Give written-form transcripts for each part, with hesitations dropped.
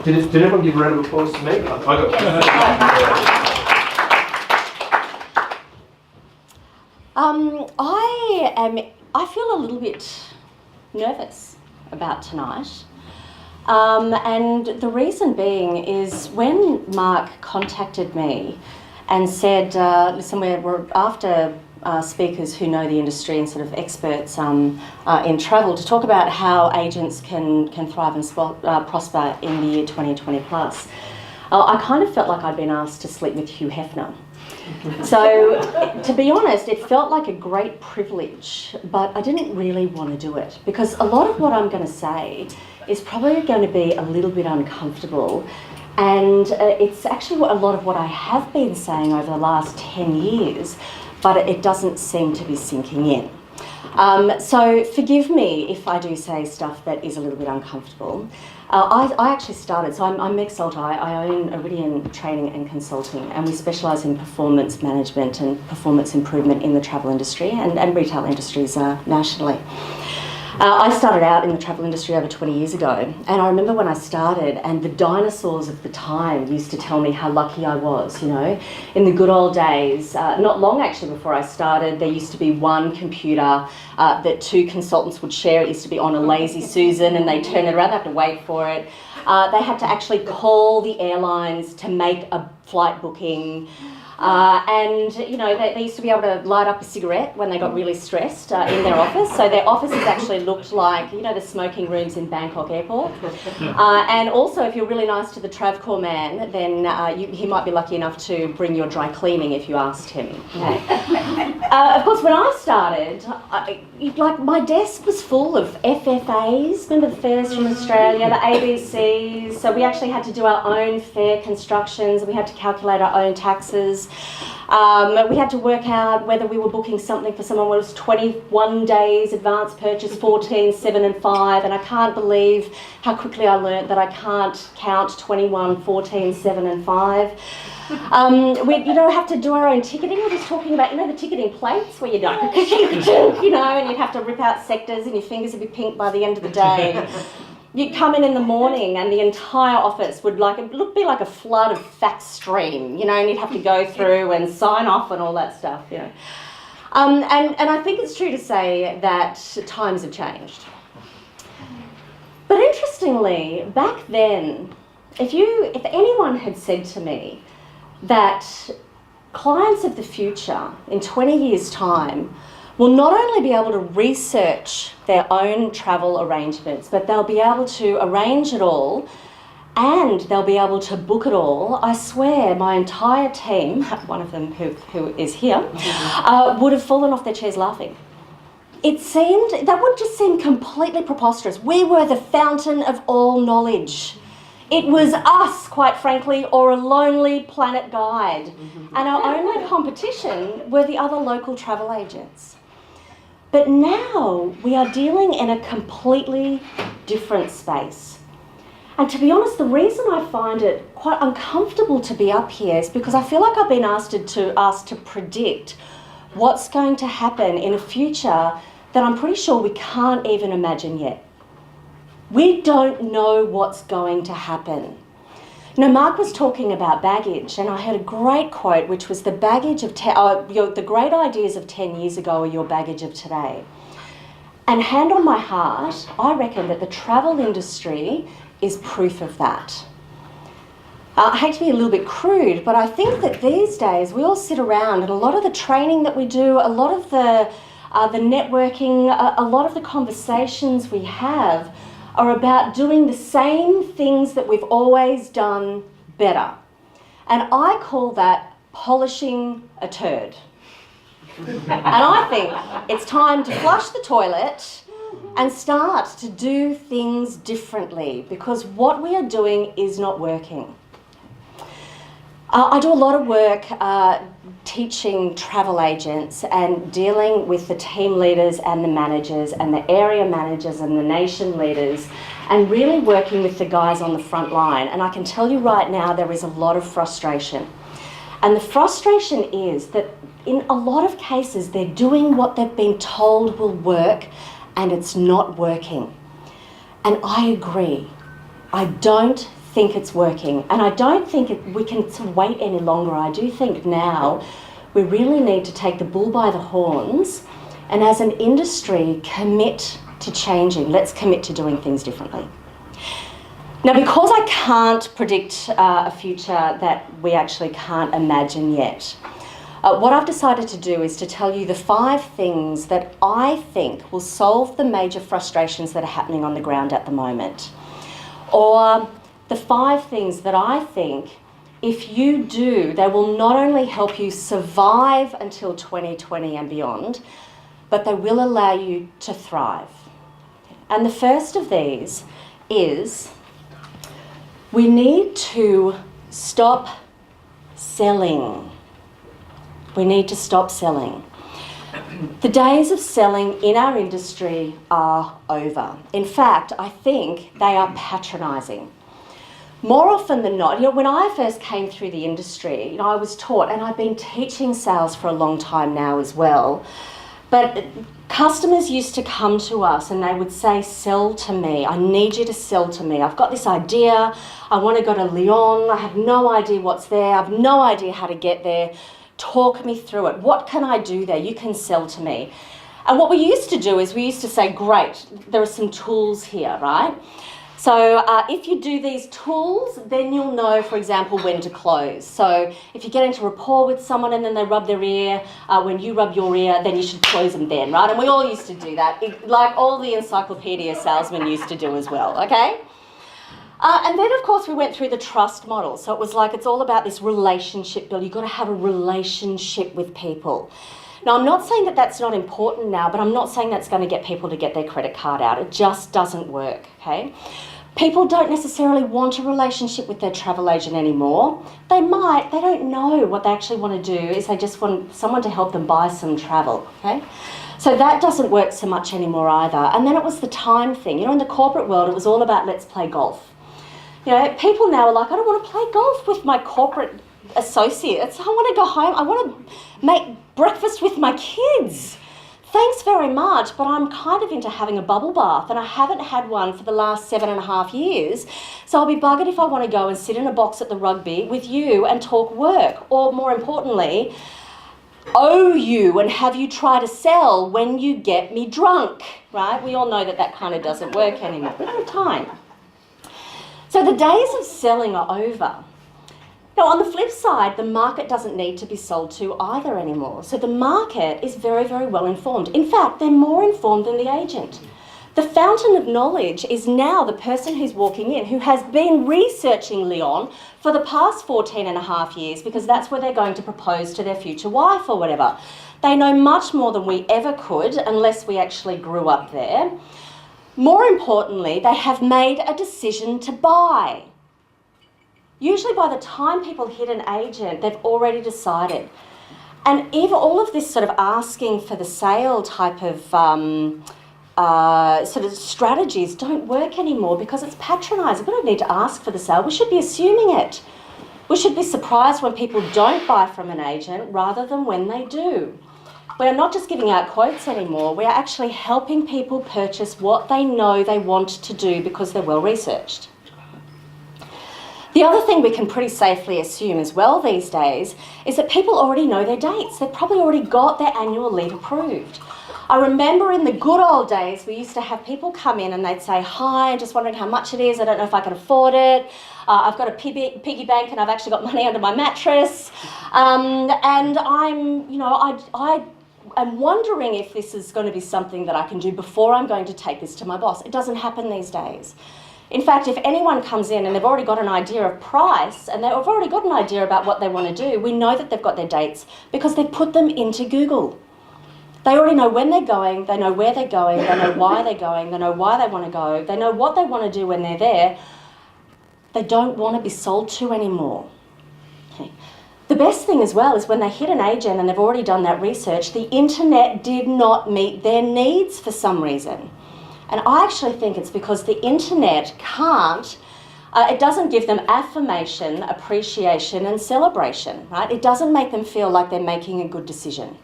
Did everyone give a round of applause to Meg? I feel a little bit nervous about tonight. And the reason being is when Mark contacted me and said, listen, we're after speakers who know the industry and sort of experts in travel to talk about how agents can thrive and prosper in the year 2020 plus. I kind of felt like I'd been asked to sleep with Hugh Hefner. So, to be honest, it felt like a great privilege, but I didn't really want to do it because a lot of what I'm going to say is probably going to be a little bit uncomfortable, and it's actually a lot of what I have been saying over the last 10 years, but it doesn't seem to be sinking in. So forgive me if I do say stuff that is a little bit uncomfortable. I actually started, so I'm Meg Salter. I own Iridian Training and Consulting, and we specialise in performance management and performance improvement in the travel industry and retail industries nationally. I started out in the travel industry over 20 years ago, and I remember when I started and the dinosaurs of the time used to tell me how lucky I was, you know. In the good old days, not long actually before I started, there used to be one computer that two consultants would share. It used to be on a Lazy Susan, and they'd turn it around, they had to wait for it. They had to actually call the airlines to make a flight booking. And, you know, they used to be able to light up a cigarette when they got really stressed in their office. So their offices actually looked like, you know, the smoking rooms in Bangkok Airport. And also, if you're really nice to the Travcore man, then he might be lucky enough to bring your dry cleaning if you asked him. Okay. Of course, when I started, my desk was full of FFAs. Remember the fares from Australia, the ABCs? So we actually had to do our own fare constructions. We had to calculate our own taxes. We had to work out whether we were booking something for someone who was 21 days advance purchase, 14, 7 and 5, and I can't believe how quickly I learnt that I can't count 21, 14, 7 and 5. We have to do our own ticketing. We're just talking about, the ticketing plates where you know, and you'd have to rip out sectors and your fingers would be pink by the end of the day. You'd come in the morning and the entire office would be like a flood of fax stream, and you'd have to go through and sign off and all that stuff, And I think it's true to say that times have changed. But interestingly, back then, if anyone had said to me that clients of the future in 20 years' time will not only be able to research their own travel arrangements, but they'll be able to arrange it all and they'll be able to book it all, I swear my entire team, one of them who is here, would have fallen off their chairs laughing. That would just seem completely preposterous. We were the fountain of all knowledge. It was us, quite frankly, or a lonely planet guide. And our only competition were the other local travel agents. But now we are dealing in a completely different space. And to be honest, the reason I find it quite uncomfortable to be up here is because I feel like I've been asked to predict what's going to happen in a future that I'm pretty sure we can't even imagine yet. We don't know what's going to happen. Mark was talking about baggage, and I heard a great quote, which was the baggage of the great ideas of 10 years ago are your baggage of today. And hand on my heart, I reckon that the travel industry is proof of that. I hate to be a little bit crude, but I think that these days we all sit around and a lot of the training that we do, a lot of the networking, a lot of the conversations we have are about doing the same things that we've always done better. And I call that polishing a turd. And I think it's time to flush the toilet and start to do things differently because what we are doing is not working. I do a lot of work teaching travel agents and dealing with the team leaders and the managers and the area managers and the nation leaders and really working with the guys on the front line. And I can tell you right now there is a lot of frustration. And the frustration is that in a lot of cases they're doing what they've been told will work and it's not working. And I agree. I don't think it's working. And I don't think we can sort of wait any longer. I do think now we really need to take the bull by the horns and as an industry commit to changing. Let's commit to doing things differently. Now, because I can't predict a future that we actually can't imagine yet, what I've decided to do is to tell you the 5 things that I think will solve the major frustrations that are happening on the ground at the moment. Or the 5 things that I think, if you do, they will not only help you survive until 2020 and beyond, but they will allow you to thrive. And the first of these is we need to stop selling. We need to stop selling. The days of selling in our industry are over. In fact, I think they are patronising. More often than not, when I first came through the industry, I was taught, and I've been teaching sales for a long time now as well, but customers used to come to us and they would say, sell to me, I need you to sell to me. I've got this idea, I want to go to Lyon, I have no idea what's there, I have no idea how to get there. Talk me through it. What can I do there? You can sell to me. And what we used to do is we used to say, great, there are some tools here, right? So if you do these tools, then you'll know, for example, when to close. So if you get into rapport with someone and then they rub their ear, when you rub your ear, then you should close them then, right? And we all used to do that, like all the encyclopedia salesmen used to do as well, okay? And then, of course, we went through the trust model. So it was like it's all about this relationship build. You've got to have a relationship with people. Now, I'm not saying that that's not important now, but I'm not saying that's going to get people to get their credit card out. It just doesn't work, okay? People don't necessarily want a relationship with their travel agent anymore. They might. They don't know. What they actually want to do is they just want someone to help them buy some travel, okay? So that doesn't work so much anymore either. And then it was the time thing. In the corporate world, it was all about let's play golf. People now are like, I don't want to play golf with my corporate associates. I want to go home. I want to make breakfast with my kids. Thanks very much, but I'm kind of into having a bubble bath and I haven't had one for the last 7.5 years. So I'll be buggered if I want to go and sit in a box at the rugby with you and talk work. Or more importantly, owe you and have you try to sell when you get me drunk, right? We all know that that kind of doesn't work anymore. We don't have time. So the days of selling are over. Now, on the flip side, the market doesn't need to be sold to either anymore. So the market is very, very well informed. In fact, they're more informed than the agent. The fountain of knowledge is now the person who's walking in, who has been researching Lyon for the past 14.5 years, because that's where they're going to propose to their future wife or whatever. They know much more than we ever could, unless we actually grew up there. More importantly, they have made a decision to buy. Usually by the time people hit an agent, they've already decided. And even all of this sort of asking for the sale type of sort of strategies don't work anymore because it's patronising. We don't need to ask for the sale. We should be assuming it. We should be surprised when people don't buy from an agent rather than when they do. We're not just giving out quotes anymore, we're actually helping people purchase what they know they want to do because they're well researched. The other thing we can pretty safely assume as well these days is that people already know their dates. They've probably already got their annual leave approved. I remember in the good old days, we used to have people come in and they'd say, hi, I'm just wondering how much it is, I don't know if I can afford it. I've got a piggy bank and I've actually got money under my mattress. And I'm wondering if this is going to be something that I can do before I'm going to take this to my boss. It doesn't happen these days. In fact, if anyone comes in and they've already got an idea of price and they've already got an idea about what they want to do, we know that they've got their dates because they've put them into Google. They already know when they're going, they know where they're going, they know why they're going, they know why they want to go, they know what they want to do when they're there. They don't want to be sold to anymore. Okay. The best thing as well is when they hit an agent and they've already done that research, the internet did not meet their needs for some reason. And I actually think it's because the internet can't, it doesn't give them affirmation, appreciation and celebration, right? It doesn't make them feel like they're making a good decision.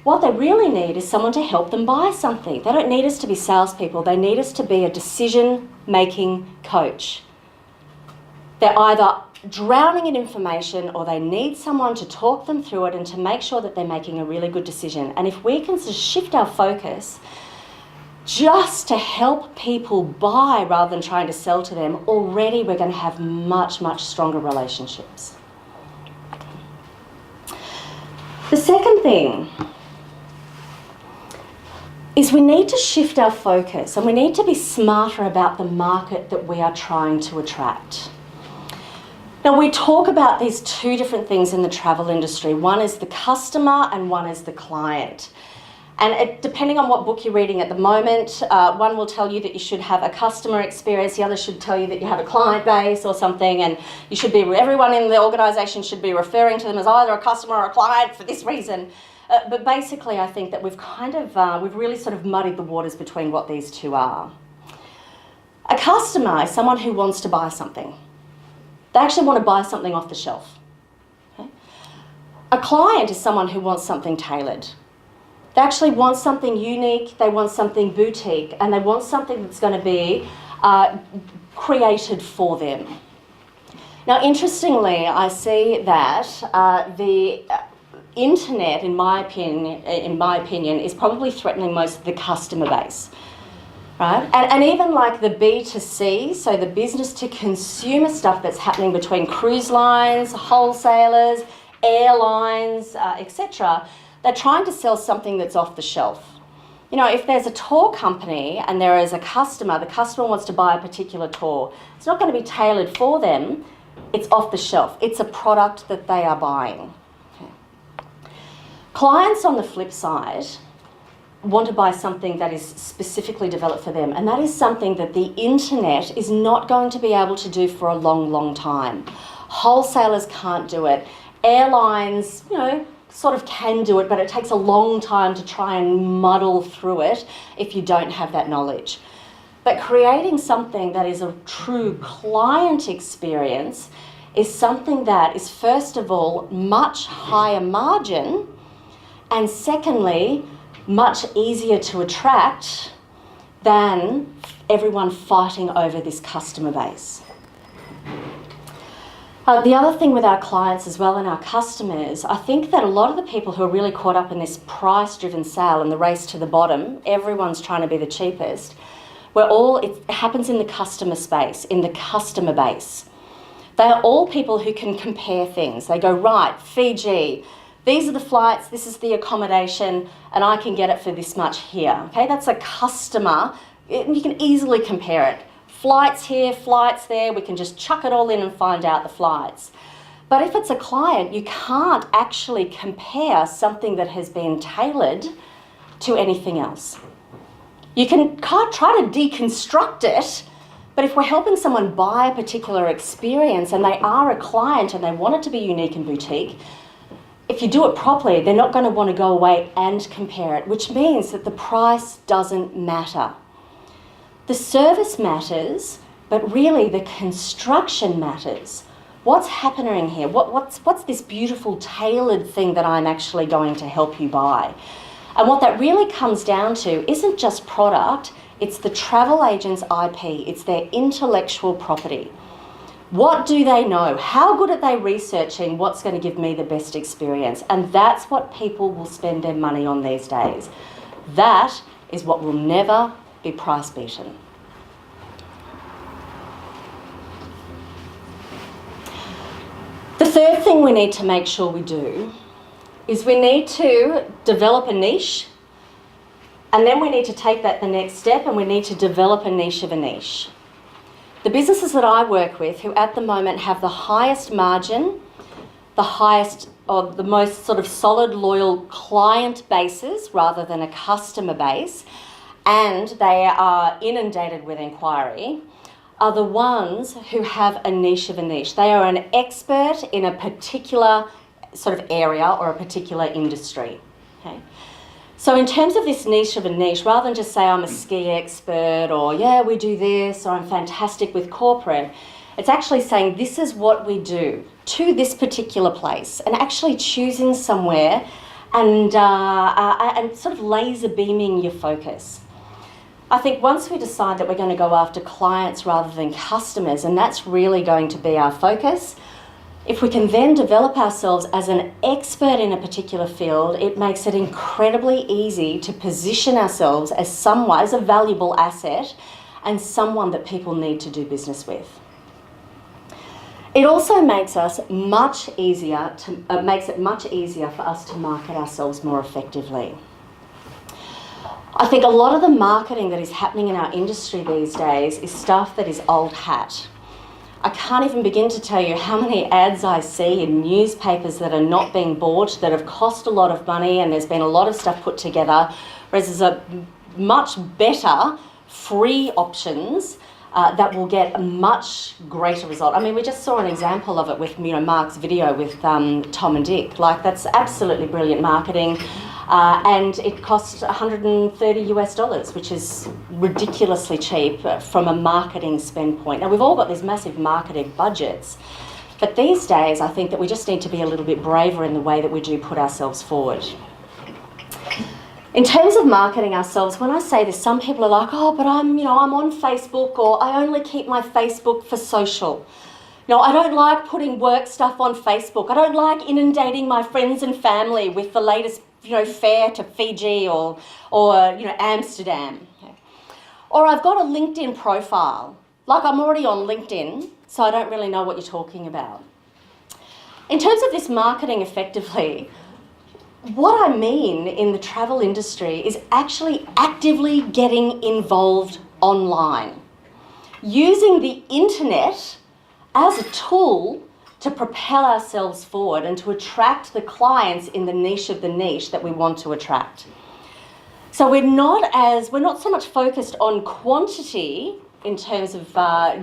What they really need is someone to help them buy something. They don't need us to be salespeople, they need us to be a decision-making coach. They're either drowning in information or they need someone to talk them through it and to make sure that they're making a really good decision. And if we can sort of shift our focus just to help people buy rather than trying to sell to them, already we're going to have much, much stronger relationships. The second thing is we need to shift our focus and we need to be smarter about the market that we are trying to attract. Now, we talk about these two different things in the travel industry. One is the customer and one is the client. And depending on what book you're reading at the moment, one will tell you that you should have a customer experience, the other should tell you that you have a client base or something, and you should be, everyone in the organisation should be referring to them as either a customer or a client for this reason. But basically, I think that we've we've really sort of muddied the waters between what these two are. A customer is someone who wants to buy something. They actually want to buy something off the shelf. Okay? A client is someone who wants something tailored. They actually want something unique, they want something boutique, and they want something that's going to be created for them. Now, interestingly, I see that the internet, in my opinion, is probably threatening most of the customer base. Right? And even like the B2C, so the business to consumer stuff that's happening between cruise lines, wholesalers, airlines, etc., they're trying to sell something that's off the shelf. You know, if there's a tour company and there is a customer, the customer wants to buy a particular tour, it's not going to be tailored for them, it's off the shelf. It's a product that they are buying. Okay. Clients, on the flip side, want to buy something that is specifically developed for them, and that is something that the internet is not going to be able to do for a long, long time. Wholesalers can't do it. Airlines, you know, sort of can do it, but it takes a long time to try and muddle through it if you don't have that knowledge. But creating something that is a true client experience is something that is, first of all, much higher margin, and secondly, much easier to attract than everyone fighting over this customer base. The other thing with our clients as well and our customers, I think that a lot of the people who are really caught up in this price-driven sale and the race to the bottom, everyone's trying to be the cheapest, it happens in the customer space, in the customer base. They are all people who can compare things. They go, right, Fiji, these are the flights, this is the accommodation, and I can get it for this much here. Okay, that's a customer. You can easily compare it. Flights here, flights there, we can just chuck it all in and find out the flights. But if it's a client, you can't actually compare something that has been tailored to anything else. You can't try to deconstruct it, but if we're helping someone buy a particular experience and they are a client and they want it to be unique and boutique, if you do it properly, they're not going to want to go away and compare it, which means that the price doesn't matter. The service matters, but really the construction matters. What's happening here? What's this beautiful tailored thing that I'm actually going to help you buy? And what that really comes down to isn't just product, it's the travel agent's IP, it's their intellectual property. What do they know? How good are they researching what's going to give me the best experience? And that's what people will spend their money on these days. That is what will never be price beaten. The third thing we need to make sure we do is we need to develop a niche, and then we need to take that the next step and we need to develop a niche of a niche. The businesses that I work with who at the moment have the highest margin, the highest or the most sort of solid, loyal client bases rather than a customer base, and they are inundated with inquiry, are the ones who have a niche of a niche. They are an expert in a particular sort of area or a particular industry. Okay? So in terms of this niche of a niche, rather than just say I'm a ski expert or yeah, we do this, or I'm fantastic with corporate, it's actually saying this is what we do to this particular place, and actually choosing somewhere and sort of laser beaming your focus. I think once we decide that we're going to go after clients rather than customers, and that's really going to be our focus, if we can then develop ourselves as an expert in a particular field, it makes it incredibly easy to position ourselves as a valuable asset and someone that people need to do business with. It also makes it much easier for us to market ourselves more effectively. I think a lot of the marketing that is happening in our industry these days is stuff that is old hat. I can't even begin to tell you how many ads I see in newspapers that are not being bought, that have cost a lot of money, and there's been a lot of stuff put together, whereas there's a much better free options that will get a much greater result. I mean, we just saw an example of it with Mark's video with Tom and Dick. Like, that's absolutely brilliant marketing. And it costs $130 US, which is ridiculously cheap from a marketing spend point. Now, we've all got these massive marketing budgets, but these days I think that we just need to be a little bit braver in the way that we do put ourselves forward. In terms of marketing ourselves, when I say this, some people are like, oh, but I'm on Facebook, or I only keep my Facebook for social. No, I don't like putting work stuff on Facebook. I don't like inundating my friends and family with the latest fare to Fiji or Amsterdam. Or I've got a LinkedIn profile. Like, I'm already on LinkedIn, so I don't really know what you're talking about. In terms of this marketing effectively, what I mean in the travel industry is actually actively getting involved online, using the internet as a tool to propel ourselves forward and to attract the clients in the niche of the niche that we want to attract. So we're not so much focused on quantity in terms of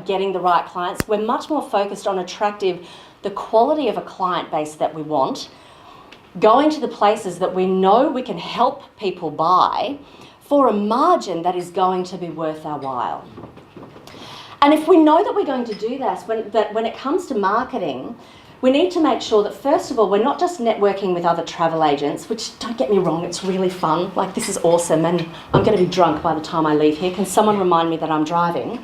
getting the right clients. We're much more focused on the quality of a client base that we want, going to the places that we know we can help people buy for a margin that is going to be worth our while. And if we know that we're going to do this, when it comes to marketing, we need to make sure that, first of all, we're not just networking with other travel agents, which, don't get me wrong, it's really fun. Like, this is awesome, and I'm going to be drunk by the time I leave here. Can someone remind me that I'm driving?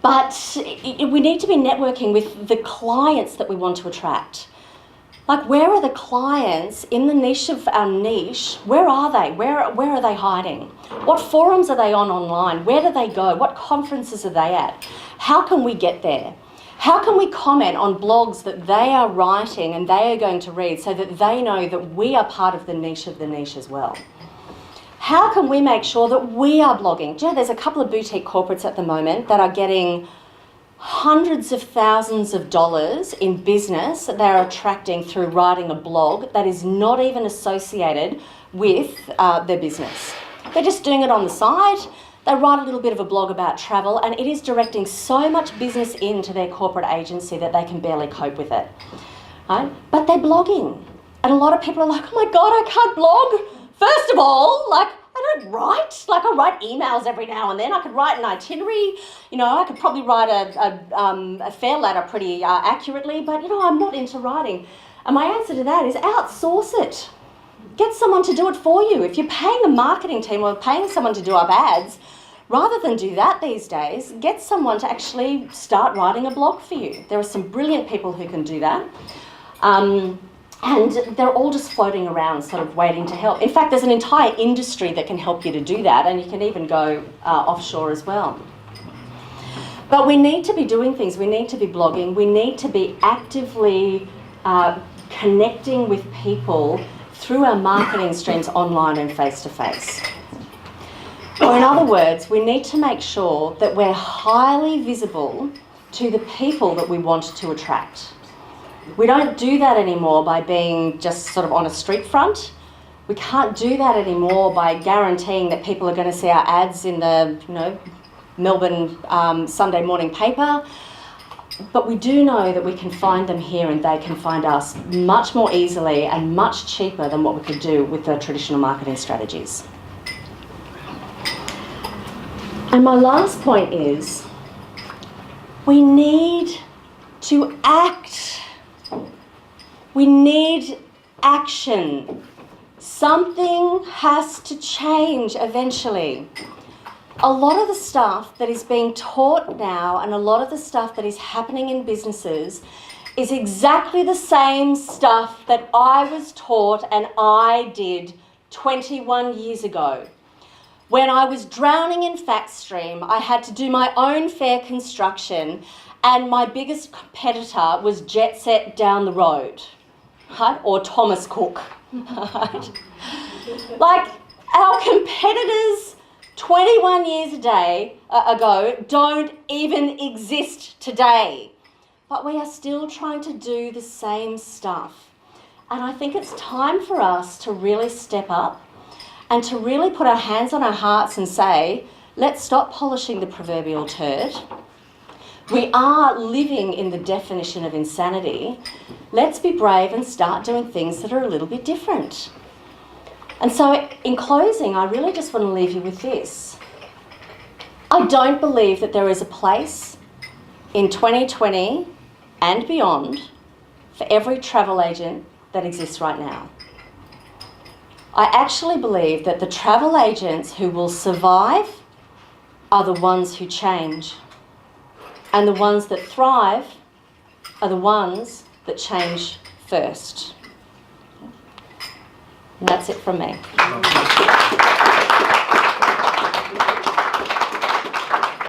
But we need to be networking with the clients that we want to attract. Like, where are the clients in the niche of our niche? Where are they? Where are they hiding? What forums are they on online? Where do they go? What conferences are they at? How can we get there? How can we comment on blogs that they are writing and they are going to read so that they know that we are part of the niche as well? How can we make sure that we are blogging? There's a couple of boutique corporates at the moment that are getting hundreds of thousands of dollars in business that they're attracting through writing a blog that is not even associated with their business. They're just doing it on the side. They write a little bit of a blog about travel, and it is directing so much business into their corporate agency that they can barely cope with it. Right? But they're blogging. And a lot of people are like, oh my God, I can't blog. First of all, I don't write. I write emails every now and then. I could write an itinerary. I could probably write a fare ladder pretty accurately, but, I'm not into writing. And my answer to that is outsource it. Get someone to do it for you. If you're paying a marketing team or paying someone to do up ads, rather than do that these days, get someone to actually start writing a blog for you. There are some brilliant people who can do that. And they're all just floating around sort of waiting to help. In fact, there's an entire industry that can help you to do that, and you can even go offshore as well. But we need to be doing things. We need to be blogging. We need to be actively connecting with people through our marketing streams online and face-to-face. Or in other words, we need to make sure that we're highly visible to the people that we want to attract. We don't do that anymore by being just sort of on a street front. We can't do that anymore by guaranteeing that people are going to see our ads in the, Melbourne Sunday morning paper. But we do know that we can find them here and they can find us much more easily and much cheaper than what we could do with the traditional marketing strategies. And my last point is, we need to act. We need action. Something has to change eventually. A lot of the stuff that is being taught now and a lot of the stuff that is happening in businesses is exactly the same stuff that I was taught and I did 21 years ago. When I was drowning in fact stream, I had to do my own fair construction, and my biggest competitor was Jet Set down the road, right? Or Thomas Cook. Right? Like, our competitors 21 years ago don't even exist today. But we are still trying to do the same stuff. And I think it's time for us to really step up and to really put our hands on our hearts and say, let's stop polishing the proverbial turd. We are living in the definition of insanity. Let's be brave and start doing things that are a little bit different. And so in closing, I really just want to leave you with this. I don't believe that there is a place in 2020 and beyond for every travel agent that exists right now. I actually believe that the travel agents who will survive are the ones who change. And the ones that thrive are the ones that change first. And that's it from me.